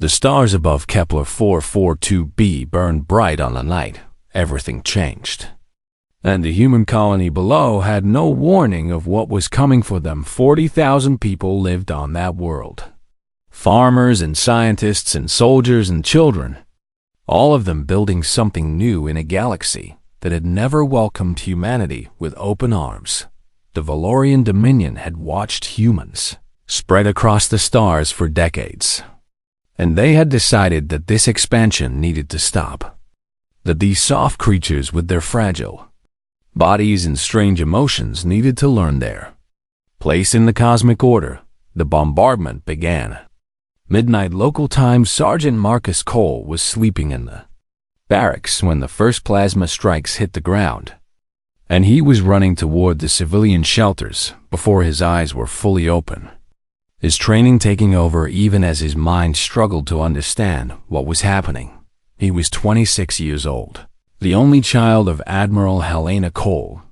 The stars above Kepler 442b burned bright on the night. Everything changed. And the human colony below had no warning of what was coming for them. 40,000 people lived on that world. Farmers and scientists and soldiers and children. All of them building something new in a galaxy that had never welcomed humanity with open arms. The Valorian Dominion had watched humans spread across the stars for decades. And they had decided that this expansion needed to stop. That these soft creatures with their fragile bodies and strange emotions needed to learn their place in the cosmic order. The bombardment began. Midnight local time, Sergeant Marcus Cole was sleeping in the barracks when the first plasma strikes hit the ground, and he was running toward the civilian shelters before his eyes were fully open. His training taking over even as his mind struggled to understand what was happening. He was 26 years old, the only child of Admiral Helena Cole,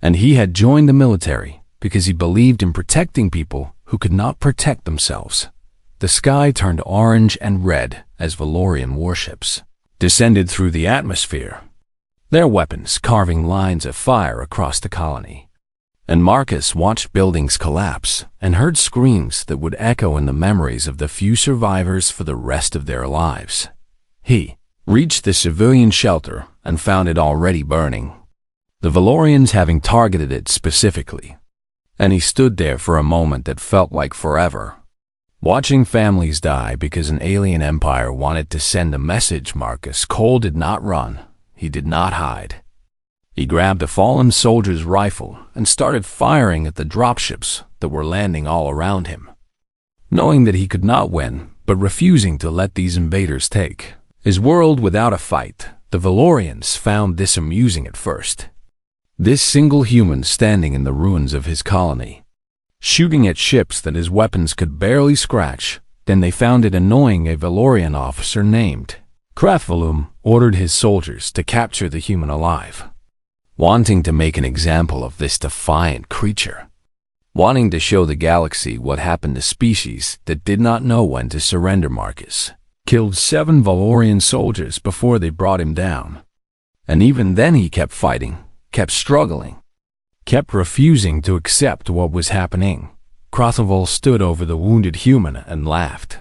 and he had joined the military because he believed in protecting people who could not protect themselves. The sky turned orange and red as Valorian warships descended through the atmosphere, their weapons carving lines of fire across the colony. And Marcus watched buildings collapse and heard screams that would echo in the memories of the few survivors for the rest of their lives. He reached the civilian shelter and found it already burning, the Valorians having targeted it specifically. And he stood there for a moment that felt like forever, watching families die because an alien empire wanted to send a message. Marcus Cole did not run. He did not hide. He grabbed a fallen soldier's rifle and started firing at the dropships that were landing all around him, knowing that he could not win, but refusing to let these invaders take his world without a fight. The Valorians found this amusing at first. This single human standing in the ruins of his colony, shooting at ships that his weapons could barely scratch. Then they found it annoying. A Valorian officer named Krathvalum ordered his soldiers to capture the human alive, wanting to make an example of this defiant creature, wanting to show the galaxy what happened to species that did not know when to surrender. Marcus killed 7 Valorian soldiers before they brought him down. And even then he kept fighting, kept struggling, kept refusing to accept what was happening. Krathval stood over the wounded human and laughed,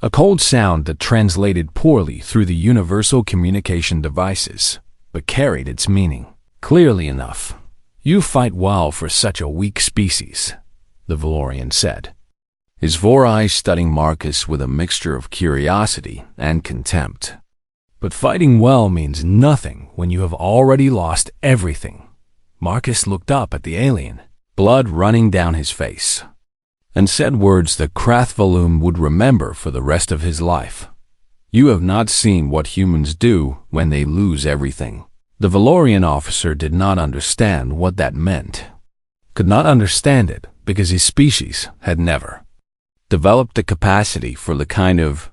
a cold sound that translated poorly through the universal communication devices, but carried its meaning clearly enough. "You fight well for such a weak species," the Valorian said, his 4 eyes studying Marcus with a mixture of curiosity and contempt. "But fighting well means nothing when you have already lost everything." Marcus looked up at the alien, blood running down his face, and said words that Krathvalum would remember for the rest of his life. "You have not seen what humans do when they lose everything." The Valorian officer did not understand what that meant, could not understand it because his species had never developed the capacity for the kind of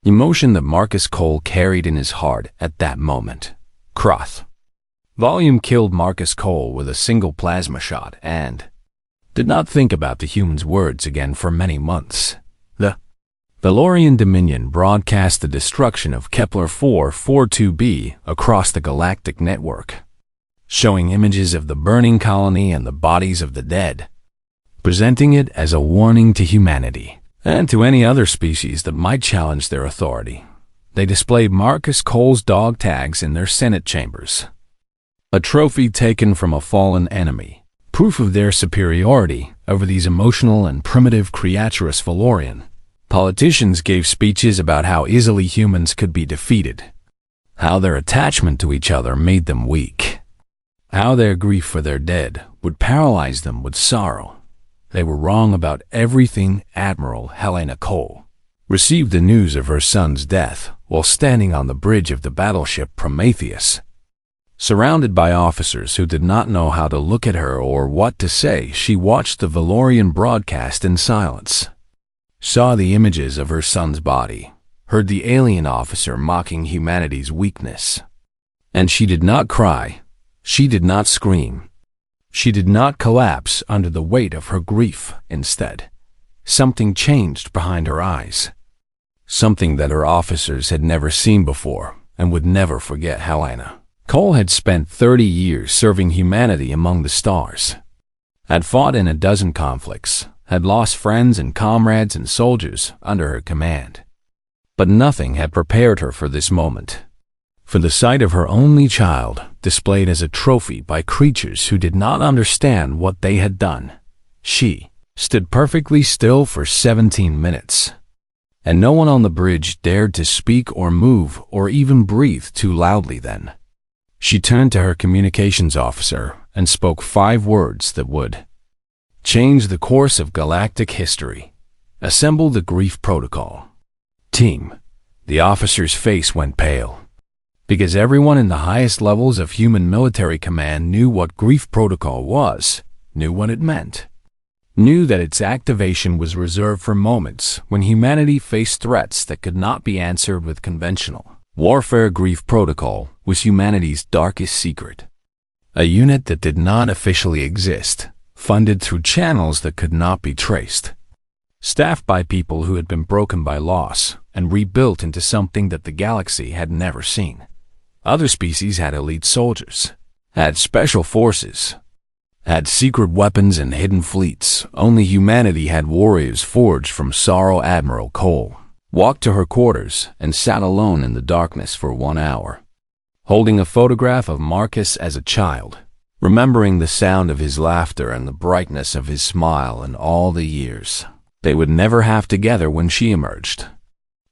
emotion that Marcus Cole carried in his heart at that moment. Volume killed Marcus Cole with a single plasma shot and did not think about the human's words again for many months. The Valorian Dominion broadcast the destruction of Kepler 442b across the galactic network, showing images of the burning colony and the bodies of the dead, presenting it as a warning to humanity and to any other species that might challenge their authority. They displayed Marcus Cole's dog tags in their Senate chambers, a trophy taken from a fallen enemy, proof of their superiority over these emotional and primitive creaturous Valorian. Politicians gave speeches about how easily humans could be defeated, how their attachment to each other made them weak, how their grief for their dead would paralyze them with sorrow. They were wrong about everything. Admiral Helena Cole received the news of her son's death while standing on the bridge of the battleship Prometheus. Surrounded by officers who did not know how to look at her or what to say, she watched the Valorian broadcast in silence, saw the images of her son's body, heard the alien officer mocking humanity's weakness. And she did not cry. She did not scream. She did not collapse under the weight of her grief. Instead, something changed behind her eyes. something that her officers had never seen before and would never forget. Helena Cole had spent 30 years serving humanity among the stars, had fought in a dozen conflicts, had lost friends and comrades and soldiers under her command. But nothing had prepared her for this moment, for the sight of her only child displayed as a trophy by creatures who did not understand what they had done. She stood perfectly still for 17 minutes, and no one on the bridge dared to speak or move or even breathe too loudly then. She turned to her communications officer and spoke 5 words that would change the course of galactic history. Assemble the grief protocol. Team. The officer's face went pale, because everyone in the highest levels of human military command knew what grief protocol was, knew what it meant, knew that its activation was reserved for moments when humanity faced threats that could not be answered with conventional warfare. Grief protocol was humanity's darkest secret, a unit that did not officially exist, funded through channels that could not be traced, staffed by people who had been broken by loss and rebuilt into something that the galaxy had never seen. Other species had elite soldiers, had special forces, had secret weapons and hidden fleets. Only humanity had warriors forged from sorrow. Admiral Cole walked to her quarters and sat alone in the darkness for 1 hour, holding a photograph of Marcus as a child, remembering the sound of his laughter and the brightness of his smile and all the years they would never have together when she emerged.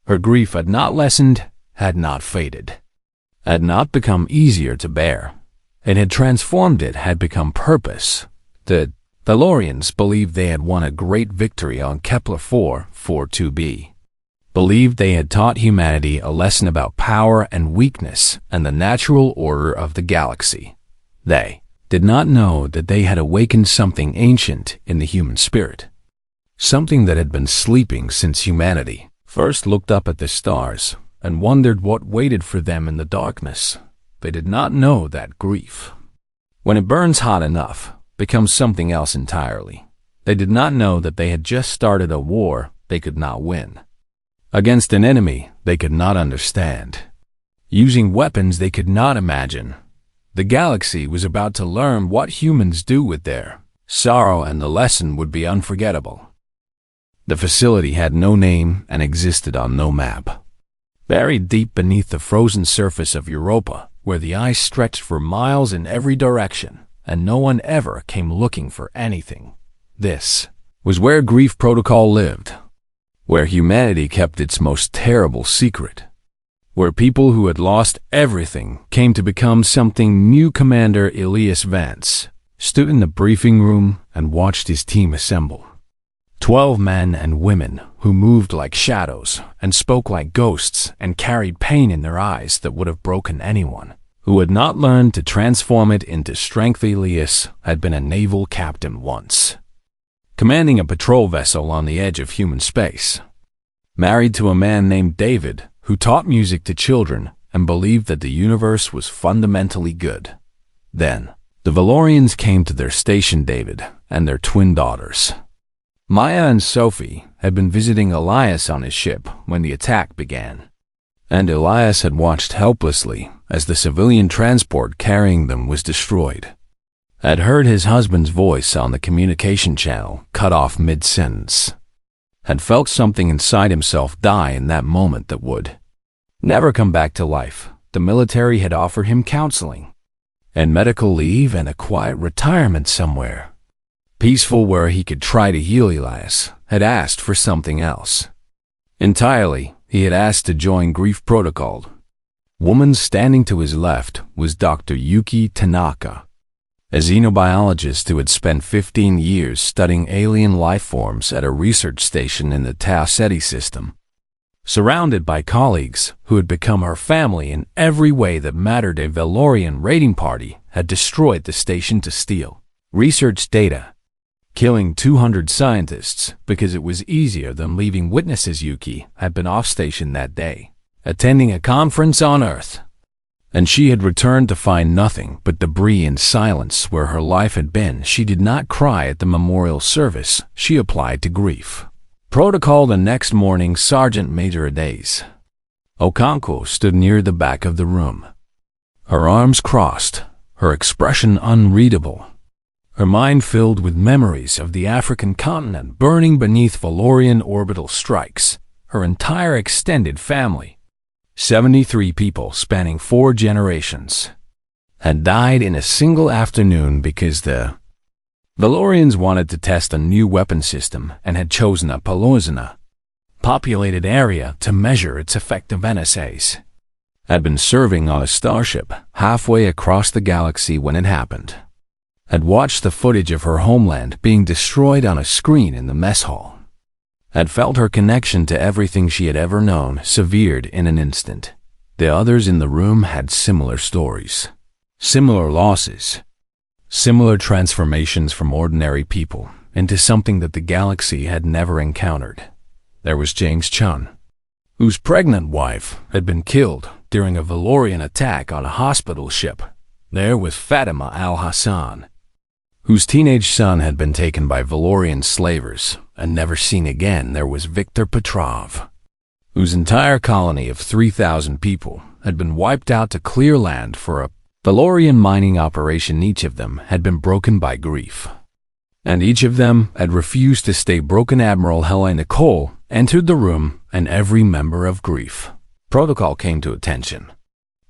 Her grief had not lessened, had not faded, had not become easier to bear. It had transformed. It had become purpose. The Valorians believed they had won a great victory on Kepler 442b, believed they had taught humanity a lesson about power and weakness and the natural order of the galaxy. They did not know that they had awakened something ancient in the human spirit, something that had been sleeping since humanity first looked up at the stars and wondered what waited for them in the darkness. They did not know that grief, when it burns hot enough, becomes something else entirely. They did not know that they had just started a war they could not win, against an enemy they could not understand, using weapons they could not imagine. The galaxy was about to learn what humans do with their sorrow, and the lesson would be unforgettable. The facility had no name and existed on no map. Buried deep beneath the frozen surface of Europa, where the ice stretched for miles in every direction, and no one ever came looking for anything. This was where Grief Protocol lived, where humanity kept its most terrible secret, where people who had lost everything came to become something new. Commander Elias Vance stood in the briefing room and watched his team assemble. 12 men and women who moved like shadows and spoke like ghosts and carried pain in their eyes that would have broken anyone who had not learned to transform it into strength. Elias had been a naval captain once, commanding a patrol vessel on the edge of human space, married to a man named David who taught music to children and believed that the universe was fundamentally good. Then, the Valorians came to their station. David and their twin daughters, Maya and Sophie, had been visiting Elias on his ship when the attack began, and Elias had watched helplessly as the civilian transport carrying them was destroyed, had heard his husband's voice on the communication channel cut off mid-sentence, had felt something inside himself die in that moment that would never come back to life. The military had offered him counseling and medical leave and a quiet retirement somewhere peaceful where he could try to heal. Elias had asked for something else entirely. He had asked to join Grief Protocol. Woman standing to his left was Dr. Yuki Tanaka, a xenobiologist who had spent 15 years studying alien life forms at a research station in the Tau Ceti system, surrounded by colleagues who had become her family in every way that mattered. A Valorian raiding party had destroyed the station to steal research data, killing 200 scientists because it was easier than leaving witnesses. Yuki had been off station that day, attending a conference on Earth, and she had returned to find nothing but debris and silence where her life had been. She did not cry at the memorial service. She applied to Grief Protocol the next morning, Sergeant Major Adaze Okonkwo stood near the back of the room. Her arms crossed, her expression unreadable. Her mind filled with memories of the African continent burning beneath Valorian orbital strikes, her entire extended family, 73 people spanning 4 generations, had died in a single afternoon because the Valorians wanted to test a new weapon system and had chosen a Palozina populated area to measure its effective NSAs. Had been serving on a starship halfway across the galaxy when it happened. Had watched the footage of her homeland being destroyed on a screen in the mess hall. Had felt her connection to everything she had ever known severed in an instant. The others in the room had similar stories, similar losses, similar transformations from ordinary people into something that the galaxy had never encountered. There was James Chun, whose pregnant wife had been killed during a Valorian attack on a hospital ship. There was Fatima al-Hassan, whose teenage son had been taken by Valorian slavers and never seen again. There was Viktor Petrov, whose entire colony of 3,000 people had been wiped out to clear land for a Valorian mining operation. Each of them had been broken by grief, and each of them had refused to stay broken. Admiral Helena Cole entered the room, and every member of Grief Protocol came to attention,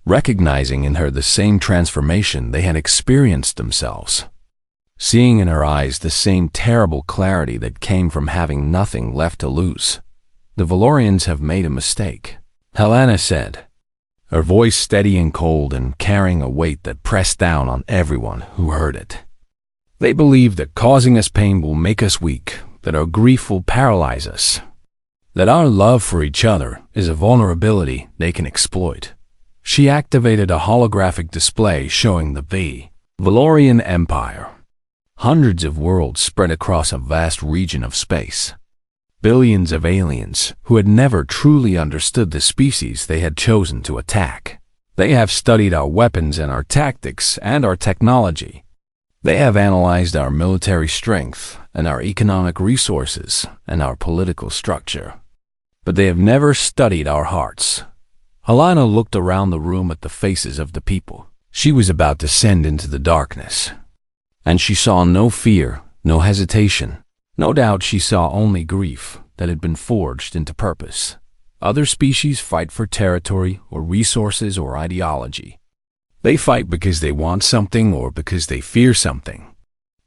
recognizing in her the same transformation they had experienced themselves, seeing in her eyes the same terrible clarity that came from having nothing left to lose. The Valorians have made a mistake, Helena said, her voice steady and cold and carrying a weight that pressed down on everyone who heard it. They believe that causing us pain will make us weak, that our grief will paralyze us, that our love for each other is a vulnerability they can exploit. She activated a holographic display showing the Valorian Empire. Hundreds of worlds spread across a vast region of space. Billions of aliens who had never truly understood the species they had chosen to attack. They have studied our weapons and our tactics and our technology. They have analyzed our military strength and our economic resources and our political structure. But they have never studied our hearts. Helena looked around the room at the faces of the people. She was about to descend into the darkness, and she saw no fear, no hesitation. No doubt she saw only grief that had been forged into purpose. Other species fight for territory or resources or ideology. They fight because they want something or because they fear something.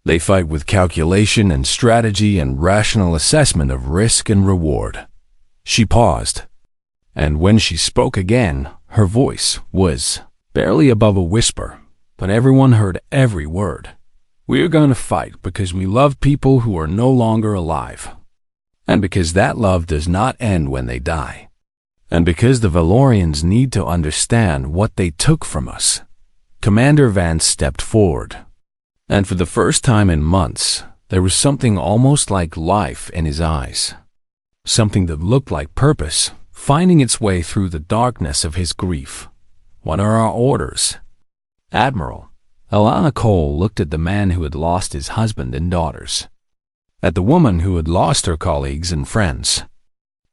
They fight with calculation and strategy and rational assessment of risk and reward. She paused, and when she spoke again, her voice was barely above a whisper, but everyone heard every word. We are going to fight because we love people who are no longer alive, and because that love does not end when they die, and because the Valorians need to understand what they took from us. Commander Vance stepped forward, and for the first time in months, there was something almost like life in his eyes, something that looked like purpose, finding its way through the darkness of his grief. What are our orders, Admiral? Helena Cole looked at the man who had lost his husband and daughters, at the woman who had lost her colleagues and friends,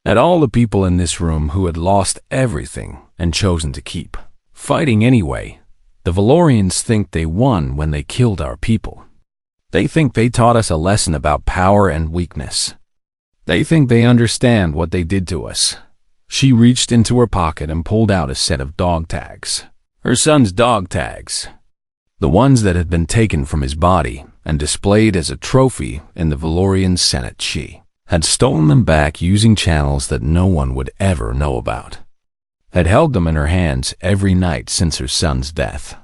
at all the people in this room who had lost everything and chosen to keep fighting anyway. The Valorians think they won when they killed our people. They think they taught us a lesson about power and weakness. They think they understand what they did to us. She reached into her pocket and pulled out a set of dog tags, her son's dog tags, the ones that had been taken from his body and displayed as a trophy in the Valorian Senate. She had stolen them back using channels that no one would ever know about, had held them in her hands every night since her son's death,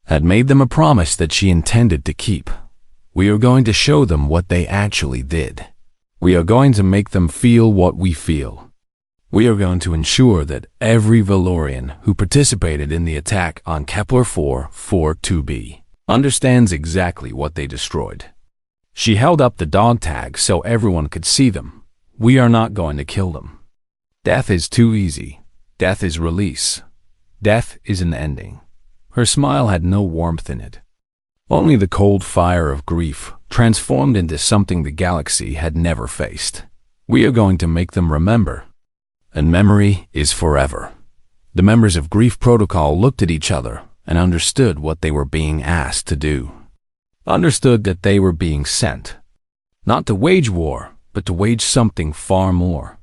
had made them a promise that she intended to keep. We are going to show them what they actually did. We are going to make them feel what we feel. We are going to ensure that every Valorian who participated in the attack on Kepler 442b understands exactly what they destroyed. She held up the dog tags so everyone could see them. We are not going to kill them. Death is too easy. Death is release. Death is an ending. Her smile had no warmth in it. Only the cold fire of grief transformed into something the galaxy had never faced. We are going to make them remember. And memory is forever. The members of Grief Protocol looked at each other and understood what they were being asked to do. Understood that they were being sent, not to wage war, but to wage something far more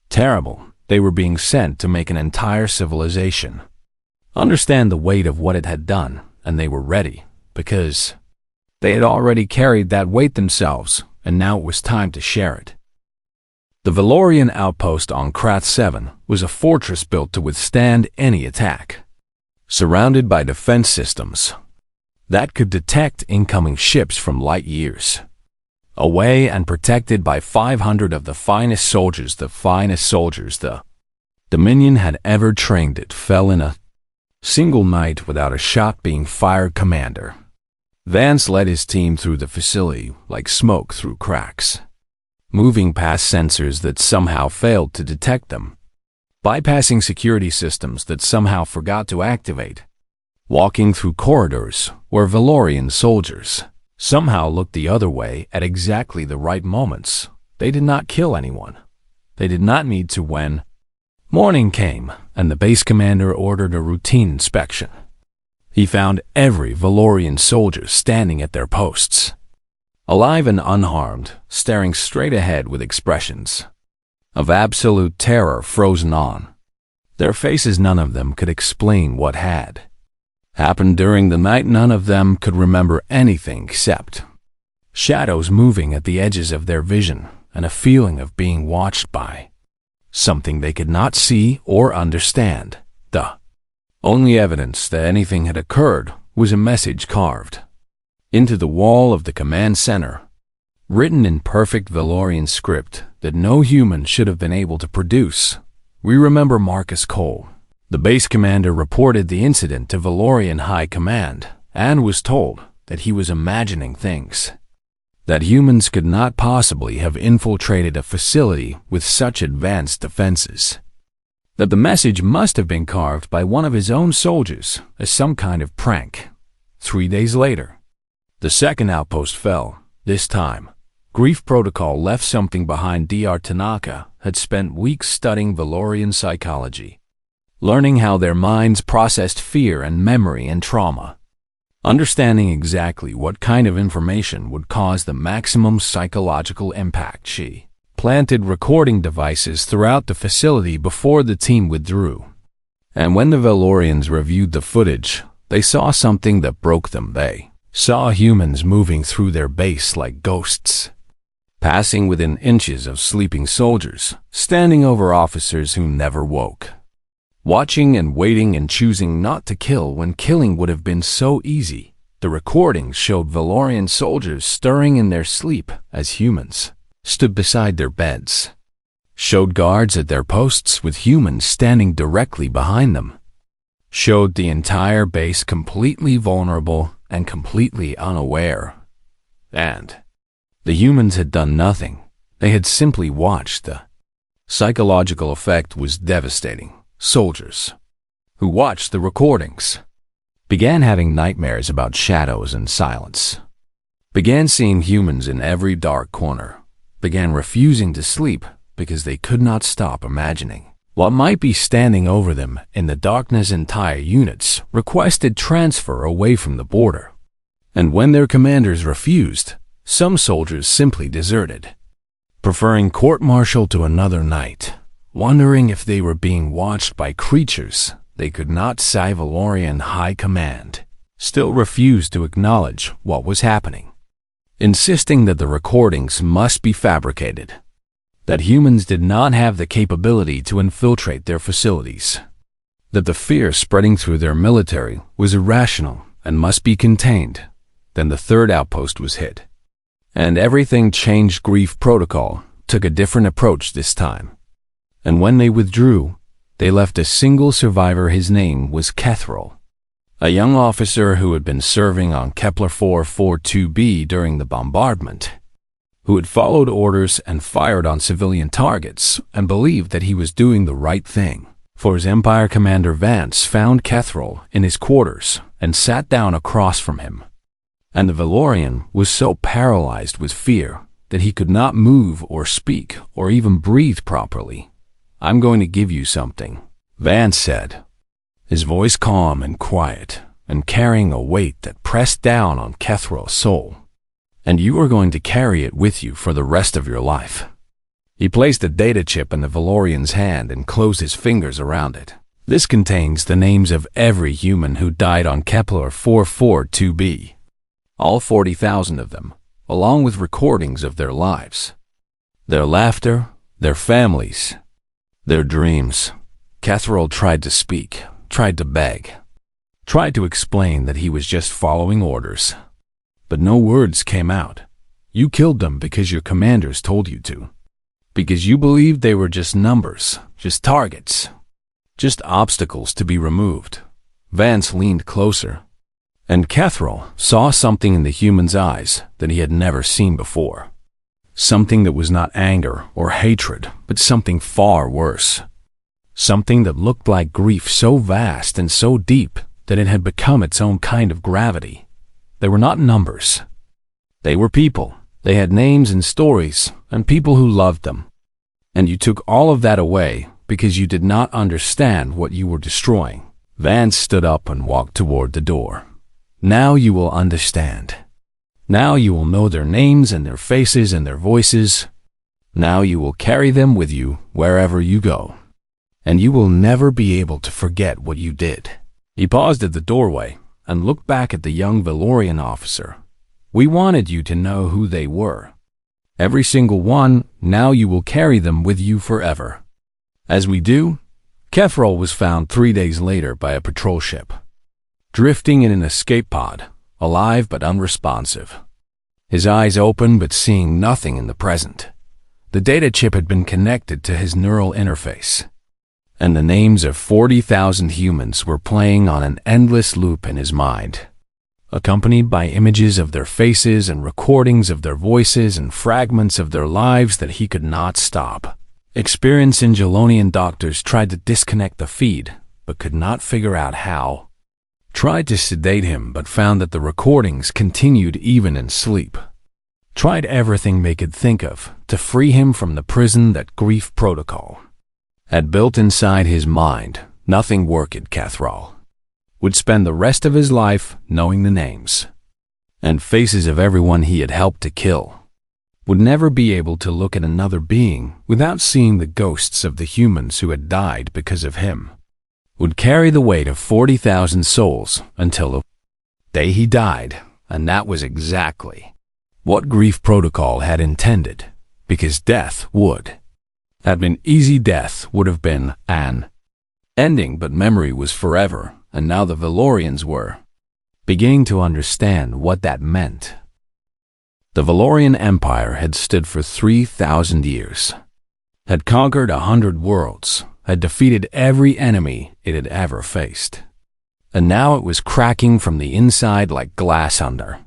terrible. They were being sent to make an entire civilization understand the weight of what it had done, and they were ready, because they had already carried that weight themselves, and now it was time to share it. The Valorian outpost on Krath 7 was a fortress built to withstand any attack, surrounded by defense systems that could detect incoming ships from light years away, and protected by 500 of the finest soldiers the Dominion had ever trained. It fell in a single night without a shot being fired. Commander Vance led his team through the facility like smoke through cracks, moving past sensors that somehow failed to detect them, bypassing security systems that somehow forgot to activate, walking through corridors where Valorian soldiers somehow looked the other way at exactly the right moments. They did not kill anyone. They did not need to. When morning came and the base commander ordered a routine inspection, he found every Valorian soldier standing at their posts, alive and unharmed, staring straight ahead with expressions of absolute terror frozen on their faces. None of them could explain what had happened during the night. None of them could remember anything except shadows moving at the edges of their vision and a feeling of being watched by something they could not see or understand. The only evidence that anything had occurred was a message carved into the wall of the command center, written in perfect Valorian script that no human should have been able to produce. We remember Marcus Cole. The base commander reported the incident to Valorian High Command and was told that he was imagining things, that humans could not possibly have infiltrated a facility with such advanced defenses, that the message must have been carved by one of his own soldiers as some kind of prank. 3 days later, the second outpost fell. This time, Grief Protocol left something behind. Dr. Tanaka had spent weeks studying Valorian psychology, learning how their minds processed fear and memory and trauma, understanding exactly what kind of information would cause the maximum psychological impact. She planted recording devices throughout the facility before the team withdrew. And when the Valorians reviewed the footage, they saw something that broke them. They saw humans moving through their base like ghosts, passing within inches of sleeping soldiers, standing over officers who never woke, watching and waiting and choosing not to kill when killing would have been so easy. The recordings showed Valorian soldiers stirring in their sleep as humans stood beside their beds, showed guards at their posts with humans standing directly behind them, showed the entire base completely vulnerable and completely unaware. And the humans had done nothing. They had simply watched. The psychological effect was devastating. Soldiers who watched the recordings began having nightmares about shadows and silence, began seeing humans in every dark corner, began refusing to sleep because they could not stop imagining what might be standing over them in the darkness. Entire units requested transfer away from the border, and when their commanders refused, some soldiers simply deserted, preferring court-martial to another night, wondering if they were being watched by creatures they could not see. Valorian High Command still refused to acknowledge what was happening, insisting that the recordings must be fabricated, that humans did not have the capability to infiltrate their facilities, that the fear spreading through their military was irrational and must be contained. Then the third outpost was hit, and everything changed. Grief Protocol took a different approach this time. And when they withdrew, they left a single survivor. His name was Kethril, a young officer who had been serving on Kepler 442b during the bombardment, who had followed orders and fired on civilian targets and believed that he was doing the right thing. For his Empire Commander Vance found Kethril in his quarters and sat down across from him. And the Valorian was so paralyzed with fear that he could not move or speak or even breathe properly. "I'm going to give you something," Vance said, his voice calm and quiet and carrying a weight that pressed down on Kethral's soul. "And you are going to carry it with you for the rest of your life." He placed a data chip in the Valorian's hand and closed his fingers around it. "This contains the names of every human who died on Kepler 442b. All 40,000 of them, along with recordings of their lives. Their laughter, their families, their dreams." Kethral tried to speak, tried to beg, tried to explain that he was just following orders. But no words came out. "You killed them because your commanders told you to. Because you believed they were just numbers, just targets, just obstacles to be removed." Vance leaned closer, and Kethral saw something in the human's eyes that he had never seen before. Something that was not anger or hatred, but something far worse. Something that looked like grief so vast and so deep that it had become its own kind of gravity. They were not numbers. They were people. They had names and stories, and people who loved them. And you took all of that away because you did not understand what you were destroying. Vance stood up and walked toward the door. "Now you will understand. Now you will know their names and their faces and their voices. Now you will carry them with you wherever you go. And you will never be able to forget what you did." He paused at the doorway and looked back at the young Valorian officer. "We wanted you to know who they were. Every single one, now you will carry them with you forever." As we do, Kethral was found 3 days later by a patrol ship, drifting in an escape pod, alive but unresponsive. His eyes open but seeing nothing in the present. The data chip had been connected to his neural interface, and the names of 40,000 humans were playing on an endless loop in his mind, accompanied by images of their faces and recordings of their voices and fragments of their lives that he could not stop. Experienced Angelonian doctors tried to disconnect the feed, but could not figure out how. Tried to sedate him, but found that the recordings continued even in sleep. Tried everything they could think of to free him from the prison that grief protocol had built inside his mind. Nothing worked. Kethral would spend the rest of his life knowing the names and faces of everyone he had helped to kill. Would never be able to look at another being without seeing the ghosts of the humans who had died because of him. Would carry the weight of 40,000 souls until the day he died, and that was exactly what grief protocol had intended, because death had been easy. Death would have been an ending, but memory was forever, and now the Valorians were beginning to understand what that meant. The Valorian Empire had stood for 3,000 years, had conquered 100 worlds, had defeated every enemy it had ever faced. And now it was cracking from the inside like glass under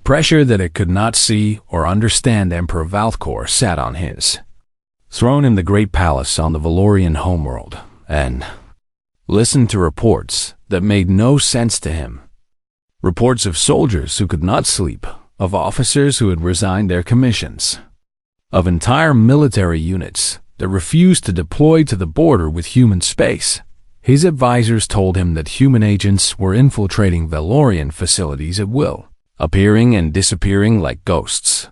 pressure that it could not see or understand. Emperor Valthkor sat on his throne in the great palace on the Valorian homeworld and listened to reports that made no sense to him. Reports of soldiers who could not sleep, of officers who had resigned their commissions, of entire military units that refused to deploy to the border with human space. His advisors told him that human agents were infiltrating Valorian facilities at will, appearing and disappearing like ghosts,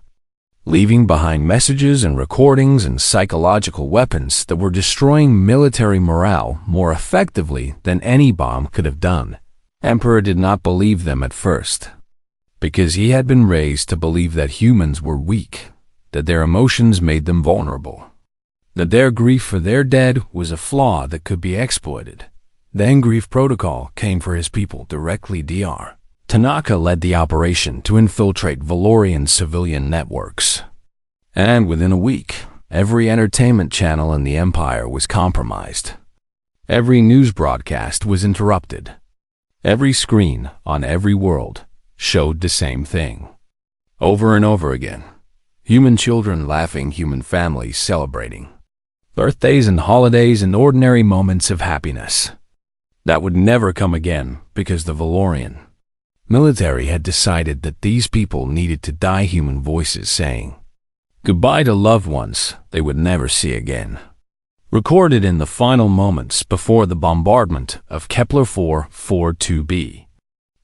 leaving behind messages and recordings and psychological weapons that were destroying military morale more effectively than any bomb could have done. Emperor did not believe them at first, because he had been raised to believe that humans were weak, that their emotions made them vulnerable, that their grief for their dead was a flaw that could be exploited. Then grief protocol came for his people directly. Dr. Tanaka led the operation to infiltrate Valorian civilian networks. And within a week, every entertainment channel in the Empire was compromised. Every news broadcast was interrupted. Every screen on every world showed the same thing. Over and over again. Human children laughing, human families celebrating. Birthdays and holidays and ordinary moments of happiness that would never come again, because the Valorian military had decided that these people needed to die. Human voices saying, Goodbye to loved ones they would never see again. Recorded in the final moments before the bombardment of Kepler 442b.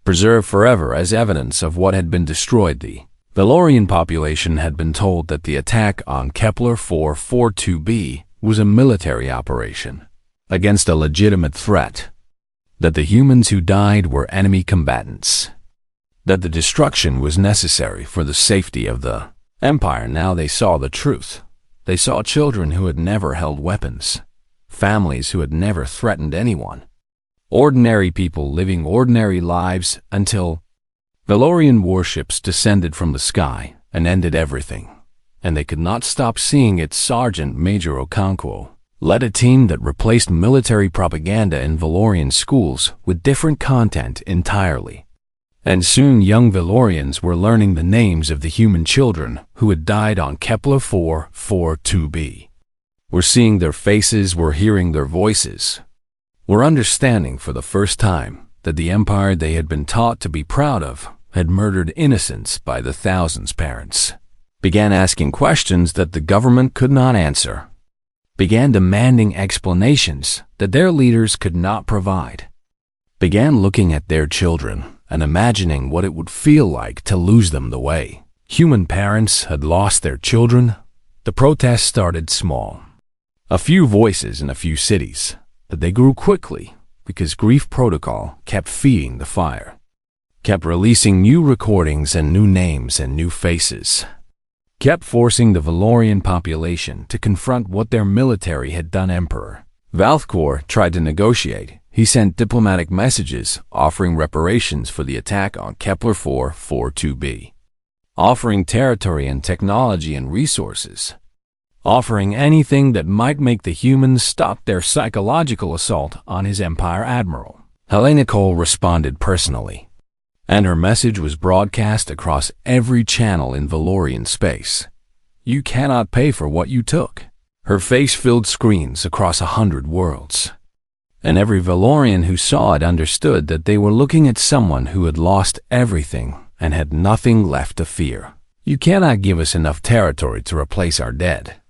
Preserved forever as evidence of what had been destroyed. The Valorian population had been told that the attack on Kepler 442b was a military operation against a legitimate threat, that the humans who died were enemy combatants, that the destruction was necessary for the safety of the Empire. Now they saw the truth. They saw children who had never held weapons, families who had never threatened anyone, ordinary people living ordinary lives until Valorian warships descended from the sky and ended everything, and they could not stop seeing it. Sergeant Major Okonkwo led a team that replaced military propaganda in Valorian schools with different content entirely. And soon young Valorians were learning the names of the human children who had died on Kepler 442b. We're seeing their faces, we're hearing their voices. We're understanding for the first time that the empire they had been taught to be proud of had murdered innocents by the thousands. Parents began asking questions that the government could not answer, began demanding explanations that their leaders could not provide, began looking at their children and imagining what it would feel like to lose them the way human parents had lost their children. The protests started small. A few voices in a few cities, but they grew quickly because grief protocol kept feeding the fire, kept releasing new recordings and new names and new faces, kept forcing the Valorian population to confront what their military had done. Emperor Valthkor tried to negotiate. He sent diplomatic messages offering reparations for the attack on Kepler 442b, offering territory and technology and resources, offering anything that might make the humans stop their psychological assault on his empire. Admiral Helena Cole responded personally, and her message was broadcast across every channel in Valorian space. You cannot pay for what you took. Her face filled screens across 100 worlds. And every Valorian who saw it understood that they were looking at someone who had lost everything and had nothing left to fear. You cannot give us enough territory to replace our dead.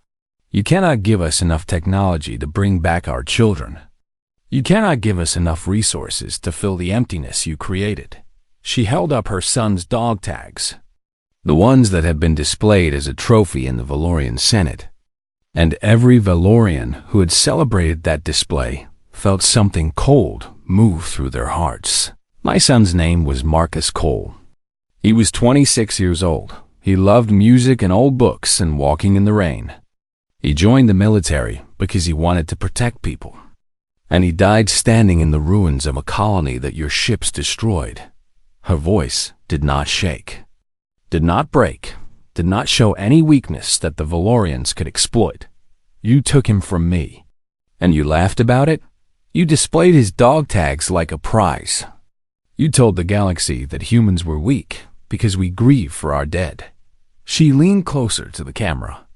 You cannot give us enough technology to bring back our children. You cannot give us enough resources to fill the emptiness you created. She held up her son's dog tags, the ones that had been displayed as a trophy in the Valorian Senate. And every Valorian who had celebrated that display felt something cold move through their hearts. My son's name was Marcus Cole. He was 26 years old. He loved music and old books and walking in the rain. He joined the military because he wanted to protect people. And he died standing in the ruins of a colony that your ships destroyed. Her voice did not shake, did not break, did not show any weakness that the Valorians could exploit. You took him from me, and you laughed about it? You displayed his dog tags like a prize. You told the galaxy that humans were weak because we grieve for our dead. She leaned closer to the camera,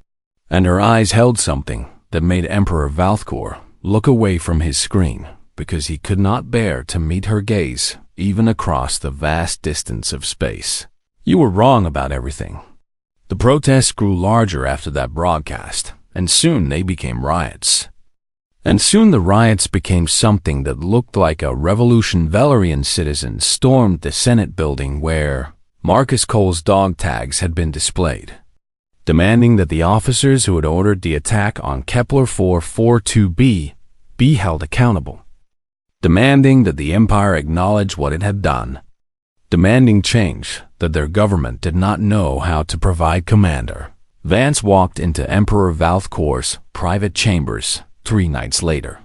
and her eyes held something that made Emperor Valthkor look away from his screen because he could not bear to meet her gaze even across the vast distance of space. You were wrong about everything. The protests grew larger after that broadcast, and soon they became riots. And soon the riots became something that looked like a revolution. Valorian citizens stormed the Senate building where Marcus Cole's dog tags had been displayed, demanding that the officers who had ordered the attack on Kepler 442b be held accountable, demanding that the Empire acknowledge what it had done, demanding change that their government did not know how to provide. Commander Vance walked into Emperor Valthkor's private chambers 3 nights later,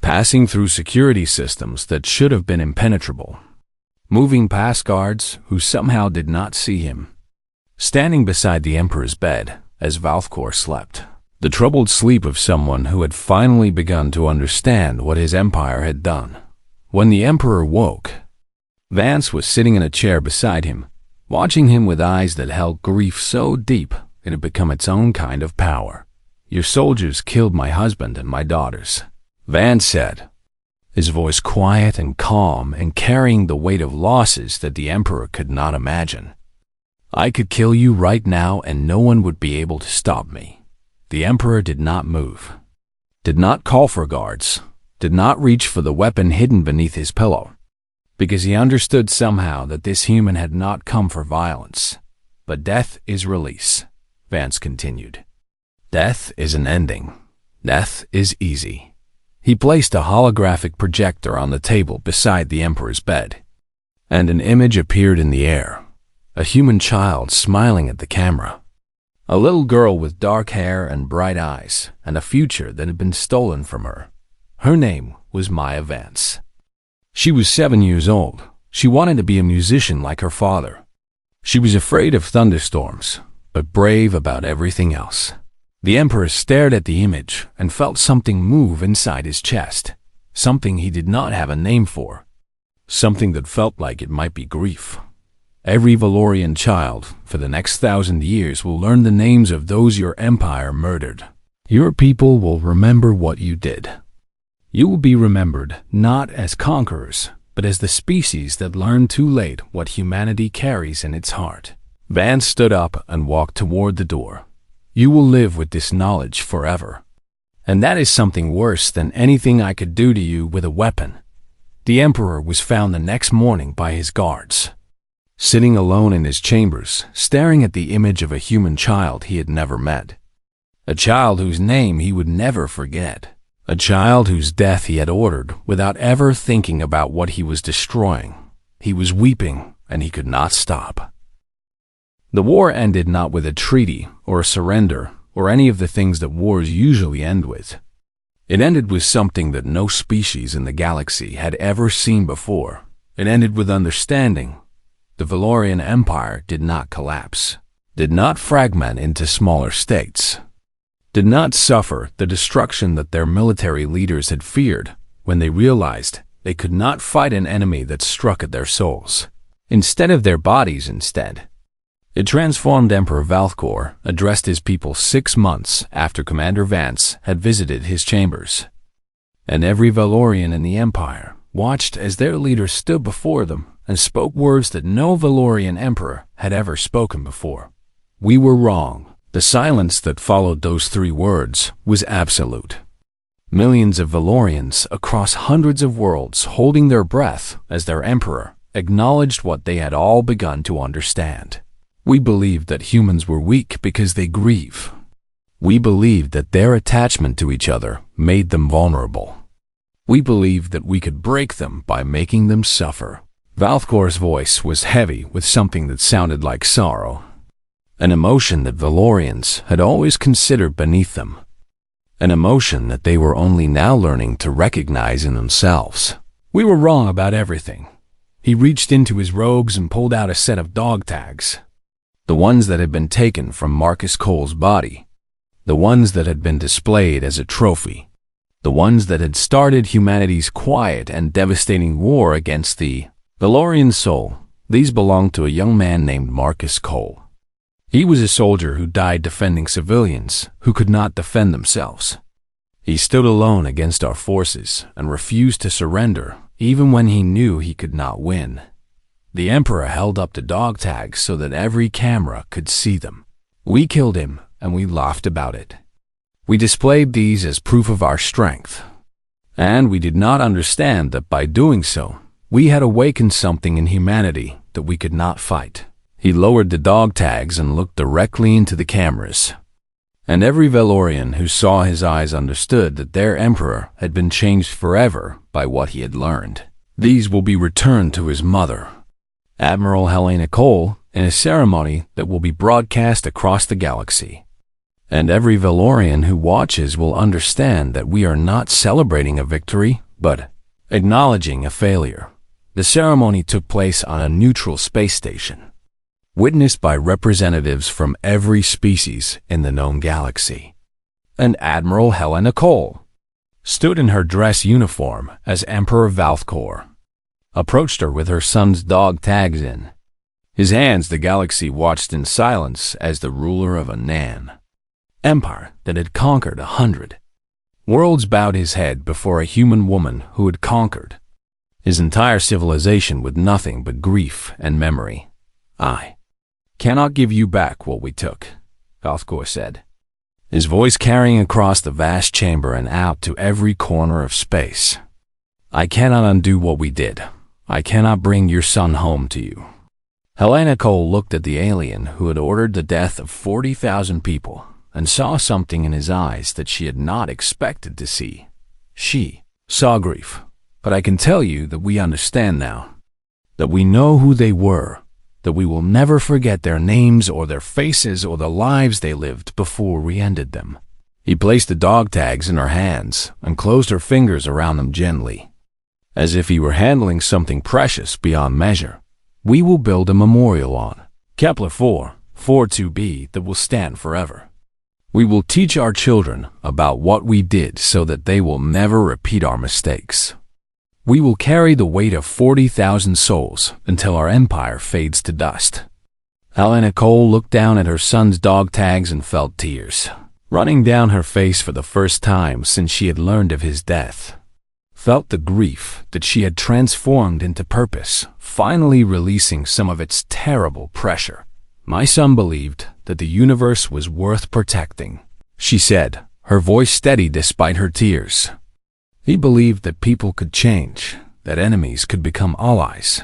passing through security systems that should have been impenetrable, moving past guards who somehow did not see him, standing beside the Emperor's bed as Valthkor slept, the troubled sleep of someone who had finally begun to understand what his empire had done. When the Emperor woke, Vance was sitting in a chair beside him, watching him with eyes that held grief so deep it had become its own kind of power. Your soldiers killed my husband and my daughters, Vance said, his voice quiet and calm and carrying the weight of losses that the Emperor could not imagine. I could kill you right now and no one would be able to stop me. The Emperor did not move, did not call for guards, did not reach for the weapon hidden beneath his pillow, because he understood somehow that this human had not come for violence. But death is release, Vance continued. Death is an ending. Death is easy. He placed a holographic projector on the table beside the Emperor's bed, and an image appeared in the air. A human child smiling at the camera. A little girl with dark hair and bright eyes, and a future that had been stolen from her. Her name was Maya Vance. She was 7 years old. She wanted to be a musician like her father. She was afraid of thunderstorms, but brave about everything else. The Emperor stared at the image and felt something move inside his chest, something he did not have a name for, something that felt like it might be grief. Every Valorian child for the next 1,000 years will learn the names of those your empire murdered. Your people will remember what you did. You will be remembered not as conquerors, but as the species that learned too late what humanity carries in its heart. Vance stood up and walked toward the door. You will live with this knowledge forever. And that is something worse than anything I could do to you with a weapon. The Emperor was found the next morning by his guards, sitting alone in his chambers, staring at the image of a human child he had never met. A child whose name he would never forget. A child whose death he had ordered without ever thinking about what he was destroying. He was weeping, and he could not stop. The war ended not with a treaty or a surrender or any of the things that wars usually end with. It ended with something that no species in the galaxy had ever seen before. It ended with understanding. The Valorian Empire did not collapse, did not fragment into smaller states, did not suffer the destruction that their military leaders had feared when they realized they could not fight an enemy that struck at their souls, instead of their bodies instead. It transformed Emperor Valthkor addressed his people 6 months after Commander Vance had visited his chambers. And every Valorian in the Empire watched as their leader stood before them and spoke words that no Valorian emperor had ever spoken before. We were wrong. The silence that followed those 3 words was absolute. Millions of Valorians across hundreds of worlds holding their breath as their emperor acknowledged what they had all begun to understand. We believed that humans were weak because they grieve. We believed that their attachment to each other made them vulnerable. We believed that we could break them by making them suffer. Valthkor's voice was heavy with something that sounded like sorrow, an emotion that Valorians had always considered beneath them, an emotion that they were only now learning to recognize in themselves. We were wrong about everything. He reached into his robes and pulled out a set of dog tags, the ones that had been taken from Marcus Cole's body, the ones that had been displayed as a trophy, the ones that had started humanity's quiet and devastating war against the Valorian soul. These belonged to a young man named Marcus Cole. He was a soldier who died defending civilians who could not defend themselves. He stood alone against our forces and refused to surrender even when he knew he could not win. The Emperor held up the dog tags so that every camera could see them. We killed him and we laughed about it. We displayed these as proof of our strength. And we did not understand that by doing so, we had awakened something in humanity that we could not fight. He lowered the dog tags and looked directly into the cameras. And every Valorian who saw his eyes understood that their emperor had been changed forever by what he had learned. These will be returned to his mother, Admiral Helena Cole, in a ceremony that will be broadcast across the galaxy. And every Valorian who watches will understand that we are not celebrating a victory, but acknowledging a failure. The ceremony took place on a neutral space station, witnessed by representatives from every species in the known galaxy. And Admiral Helena Cole stood in her dress uniform as Emperor Valthkor, approached her with her son's dog tags in his hands. The galaxy watched in silence as the ruler of a Nan empire that had conquered 100 worlds bowed his head before a human woman who had conquered his entire civilization with nothing but grief and memory. I cannot give you back what we took, Valthkor said, his voice carrying across the vast chamber and out to every corner of space. I cannot undo what we did. I cannot bring your son home to you. Helena Cole looked at the alien who had ordered the death of 40,000 people and saw something in his eyes that she had not expected to see. She saw grief, but I can tell you that we understand now, that we know who they were, that we will never forget their names or their faces or the lives they lived before we ended them. He placed the dog tags in her hands and closed her fingers around them gently, as if he were handling something precious beyond measure. We will build a memorial on Kepler 442b that will stand forever. We will teach our children about what we did so that they will never repeat our mistakes. We will carry the weight of 40,000 souls until our empire fades to dust. Helena Cole looked down at her son's dog tags and felt tears running down her face for the first time since she had learned of his death. Felt the grief that she had transformed into purpose, finally releasing some of its terrible pressure. My son believed that the universe was worth protecting, she said, her voice steady despite her tears. He believed that people could change, that enemies could become allies,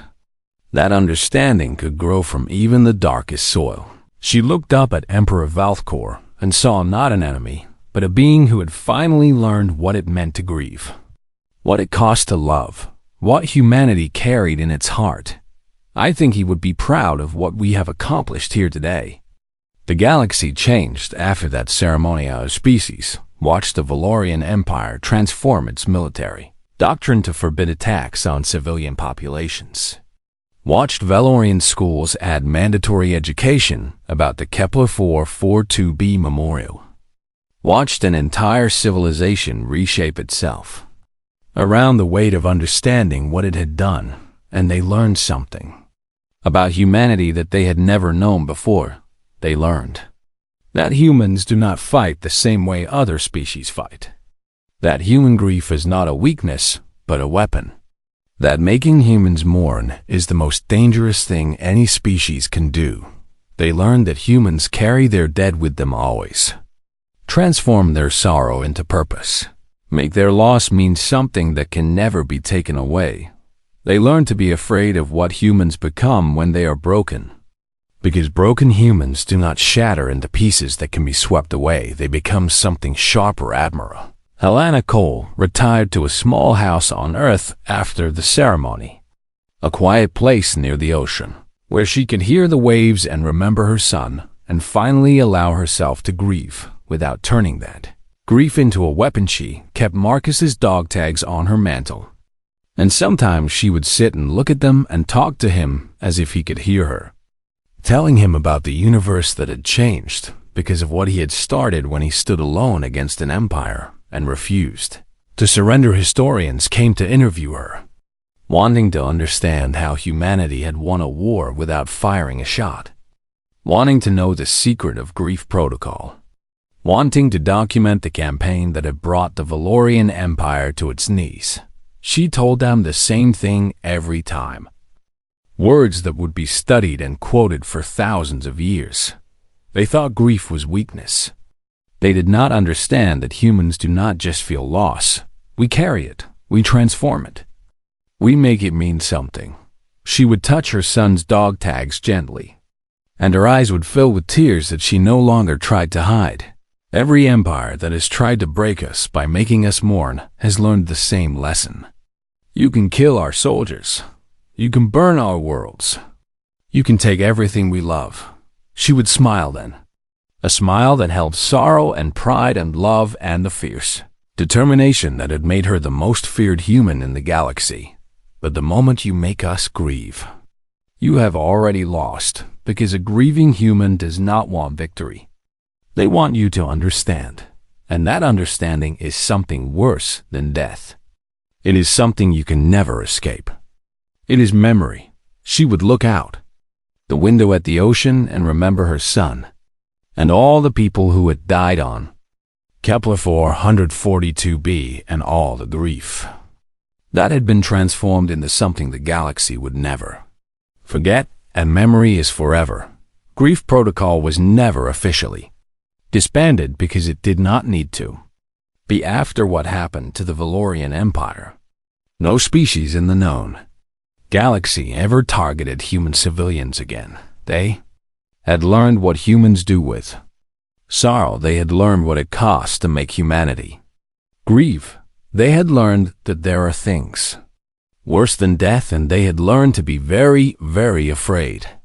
that understanding could grow from even the darkest soil. She looked up at Emperor Valthkor and saw not an enemy, but a being who had finally learned what it meant to grieve, what it cost to love, what humanity carried in its heart. I think he would be proud of what we have accomplished here today. The galaxy changed after that ceremony. Our species watched the Valorian Empire transform its military doctrine to forbid attacks on civilian populations. Watched Valorian schools add mandatory education about the Kepler 442b memorial. Watched an entire civilization reshape itself around the weight of understanding what it had done, and they learned something about humanity that they had never known before. They learned that humans do not fight the same way other species fight, that human grief is not a weakness, but a weapon, that making humans mourn is the most dangerous thing any species can do. They learned that humans carry their dead with them always, transform their sorrow into purpose, make their loss mean something that can never be taken away. They learn to be afraid of what humans become when they are broken. Because broken humans do not shatter into pieces that can be swept away, they become something sharper. Admiral Helena Cole retired to a small house on Earth after the ceremony, a quiet place near the ocean, where she could hear the waves and remember her son, and finally allow herself to grieve without turning that grief into a weapon. She kept Marcus's dog tags on her mantle, and sometimes she would sit and look at them and talk to him as if he could hear her, telling him about the universe that had changed because of what he had started when he stood alone against an empire and refused to surrender. Historians came to interview her, wanting to understand how humanity had won a war without firing a shot, wanting to know the secret of grief protocol, wanting to document the campaign that had brought the Valorian Empire to its knees. She told them the same thing every time. Words that would be studied and quoted for thousands of years. They thought grief was weakness. They did not understand that humans do not just feel loss. We carry it. We transform it. We make it mean something. She would touch her son's dog tags gently, and her eyes would fill with tears that she no longer tried to hide. Every empire that has tried to break us by making us mourn has learned the same lesson. You can kill our soldiers. You can burn our worlds. You can take everything we love. She would smile then. A smile that held sorrow and pride and love and the fierce determination that had made her the most feared human in the galaxy. But the moment you make us grieve, you have already lost, because a grieving human does not want victory. They want you to understand, and that understanding is something worse than death. It is something you can never escape. It is memory. She would look out the window at the ocean and remember her son, and all the people who had died on Kepler 442b, and all the grief that had been transformed into something the galaxy would never forget. And memory is forever. Grief Protocol was never officially disbanded because it did not need to be after what happened to the Valorian Empire. No species in the known galaxy ever targeted human civilians again. They had learned what humans do with sorrow. They had learned what it costs to make humanity grieve. They had learned that there are things worse than death, and they had learned to be very, very afraid.